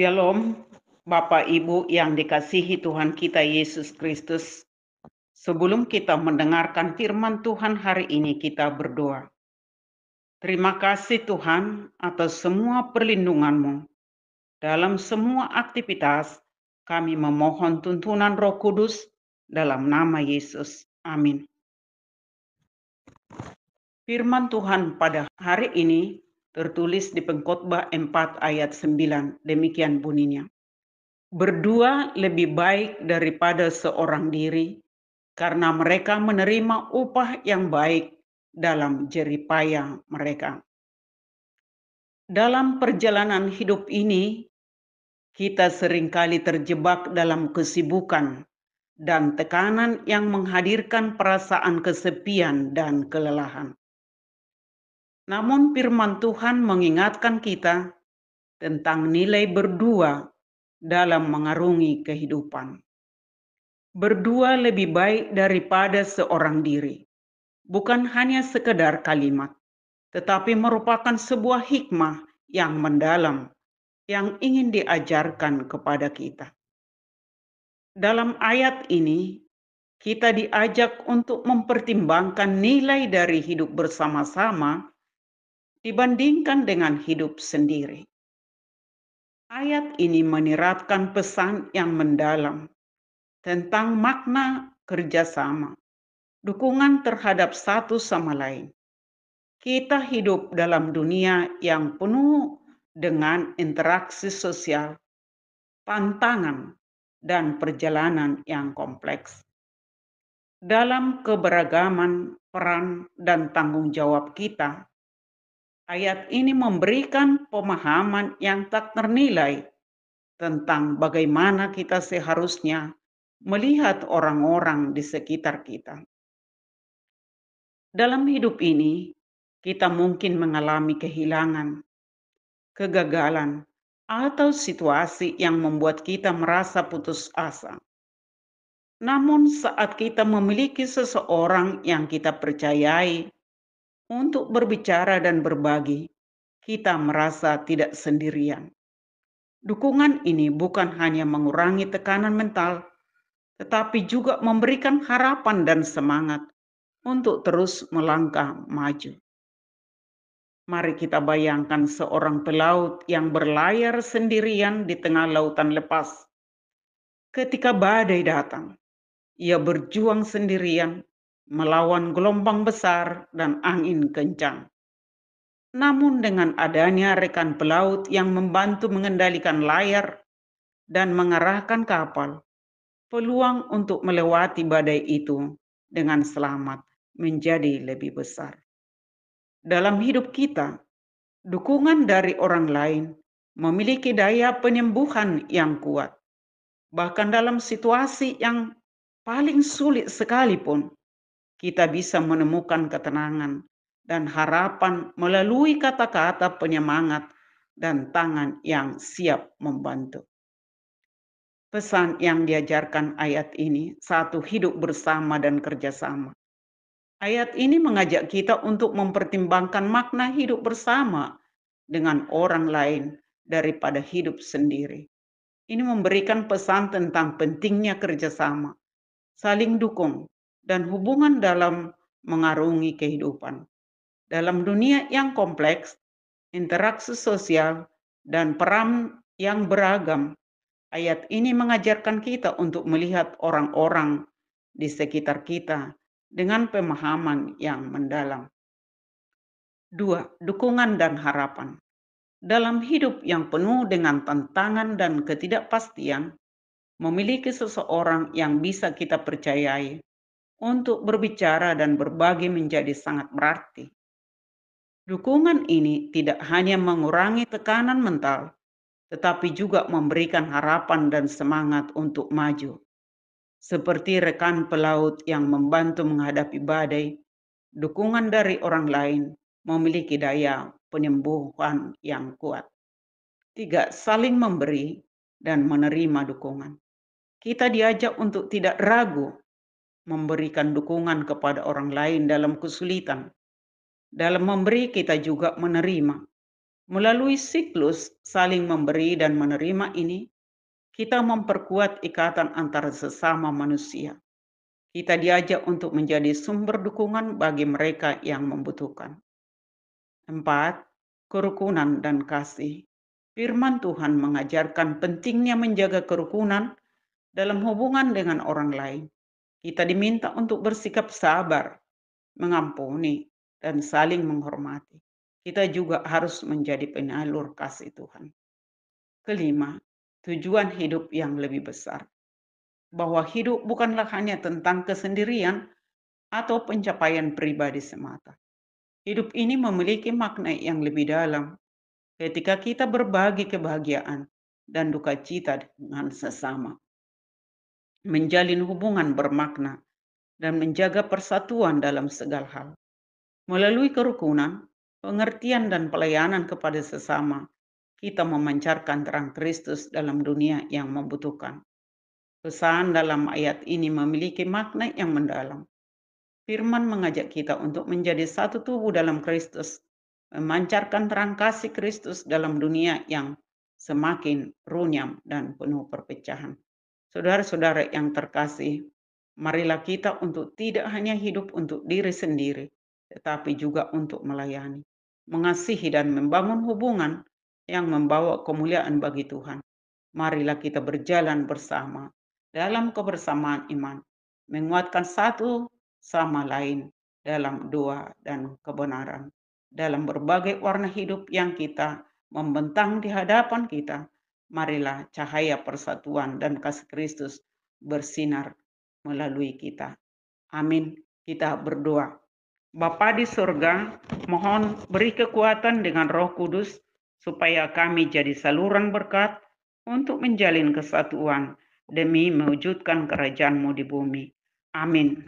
Shalom, Bapak Ibu yang dikasihi Tuhan kita Yesus Kristus. Sebelum kita mendengarkan firman Tuhan hari ini, kita berdoa. Terima kasih Tuhan atas semua perlindungan-Mu. Dalam semua aktivitas, kami memohon tuntunan Roh Kudus dalam nama Yesus. Amin. Firman Tuhan pada hari ini tertulis di Pengkhotbah 4 ayat 9. Demikian bunyinya. Berdua lebih baik daripada seorang diri, karena mereka menerima upah yang baik dalam jeripaya mereka. Dalam perjalanan hidup ini, kita seringkali terjebak dalam kesibukan dan tekanan yang menghadirkan perasaan kesepian dan kelelahan. Namun firman Tuhan mengingatkan kita tentang nilai berdua dalam mengarungi kehidupan. Berdua lebih baik daripada seorang diri. Bukan hanya sekedar kalimat, tetapi merupakan sebuah hikmah yang mendalam yang ingin diajarkan kepada kita. Dalam ayat ini, kita diajak untuk mempertimbangkan nilai dari hidup bersama-sama dibandingkan dengan hidup sendiri. Ayat ini menyiratkan pesan yang mendalam tentang makna kerjasama, dukungan terhadap satu sama lain. Kita hidup dalam dunia yang penuh dengan interaksi sosial, tantangan, dan perjalanan yang kompleks. Dalam keberagaman peran dan tanggung jawab kita, ayat ini memberikan pemahaman yang tak ternilai tentang bagaimana kita seharusnya melihat orang-orang di sekitar kita. Dalam hidup ini, kita mungkin mengalami kehilangan, kegagalan, atau situasi yang membuat kita merasa putus asa. Namun saat kita memiliki seseorang yang kita percayai untuk berbicara dan berbagi, kita merasa tidak sendirian. Dukungan ini bukan hanya mengurangi tekanan mental, tetapi juga memberikan harapan dan semangat untuk terus melangkah maju. Mari kita bayangkan seorang pelaut yang berlayar sendirian di tengah lautan lepas. Ketika badai datang, ia berjuang sendirian melawan gelombang besar dan angin kencang. Namun dengan adanya rekan pelaut yang membantu mengendalikan layar dan mengarahkan kapal, peluang untuk melewati badai itu dengan selamat menjadi lebih besar. Dalam hidup kita, dukungan dari orang lain memiliki daya penyembuhan yang kuat. Bahkan dalam situasi yang paling sulit sekalipun, kita bisa menemukan ketenangan dan harapan melalui kata-kata penyemangat dan tangan yang siap membantu. Pesan yang diajarkan ayat ini, satu hidup bersama dan kerjasama. Ayat ini mengajak kita untuk mempertimbangkan makna hidup bersama dengan orang lain daripada hidup sendiri. Ini memberikan pesan tentang pentingnya kerjasama, saling dukung, dan hubungan dalam mengarungi kehidupan. Dalam dunia yang kompleks, interaksi sosial, dan peran yang beragam, ayat ini mengajarkan kita untuk melihat orang-orang di sekitar kita dengan pemahaman yang mendalam. 2. Dukungan dan harapan. Dalam hidup yang penuh dengan tantangan dan ketidakpastian, memiliki seseorang yang bisa kita percayai untuk berbicara dan berbagi menjadi sangat berarti. Dukungan ini tidak hanya mengurangi tekanan mental, tetapi juga memberikan harapan dan semangat untuk maju. Seperti rekan pelaut yang membantu menghadapi badai, dukungan dari orang lain memiliki daya penyembuhan yang kuat. 3. Saling memberi dan menerima dukungan. Kita diajak untuk tidak ragu memberikan dukungan kepada orang lain dalam kesulitan. Dalam memberi, kita juga menerima, Melalui siklus saling memberi dan menerima ini, kita memperkuat ikatan antara sesama manusia. Kita diajak untuk menjadi sumber dukungan bagi mereka yang membutuhkan. 4. Kerukunan dan kasih. Firman Tuhan mengajarkan pentingnya menjaga kerukunan dalam hubungan dengan orang lain. Kita diminta untuk bersikap sabar, mengampuni, dan saling menghormati. Kita juga harus menjadi penyalur kasih Tuhan. Kelima, tujuan hidup yang lebih besar. Bahwa hidup bukanlah hanya tentang kesendirian atau pencapaian pribadi semata. Hidup ini memiliki makna yang lebih dalam ketika kita berbagi kebahagiaan dan duka cita dengan sesama, menjalin hubungan bermakna, dan menjaga persatuan dalam segala hal. Melalui kerukunan, pengertian, dan pelayanan kepada sesama, kita memancarkan terang Kristus dalam dunia yang membutuhkan. Pesan dalam ayat ini memiliki makna yang mendalam. Firman mengajak kita untuk menjadi satu tubuh dalam Kristus, memancarkan terang kasih Kristus dalam dunia yang semakin runyam dan penuh perpecahan. Saudara-saudara yang terkasih, marilah kita untuk tidak hanya hidup untuk diri sendiri, tetapi juga untuk melayani, mengasihi, dan membangun hubungan yang membawa kemuliaan bagi Tuhan. Marilah kita berjalan bersama dalam kebersamaan iman, menguatkan satu sama lain dalam doa dan kebenaran. Dalam berbagai warna hidup yang kita membentang di hadapan kita, marilah cahaya persatuan dan kasih Kristus bersinar melalui kita. Amin. Kita berdoa. Bapa di surga, mohon beri kekuatan dengan Roh Kudus supaya kami jadi saluran berkat untuk menjalin kesatuan demi mewujudkan kerajaan-Mu di bumi. Amin.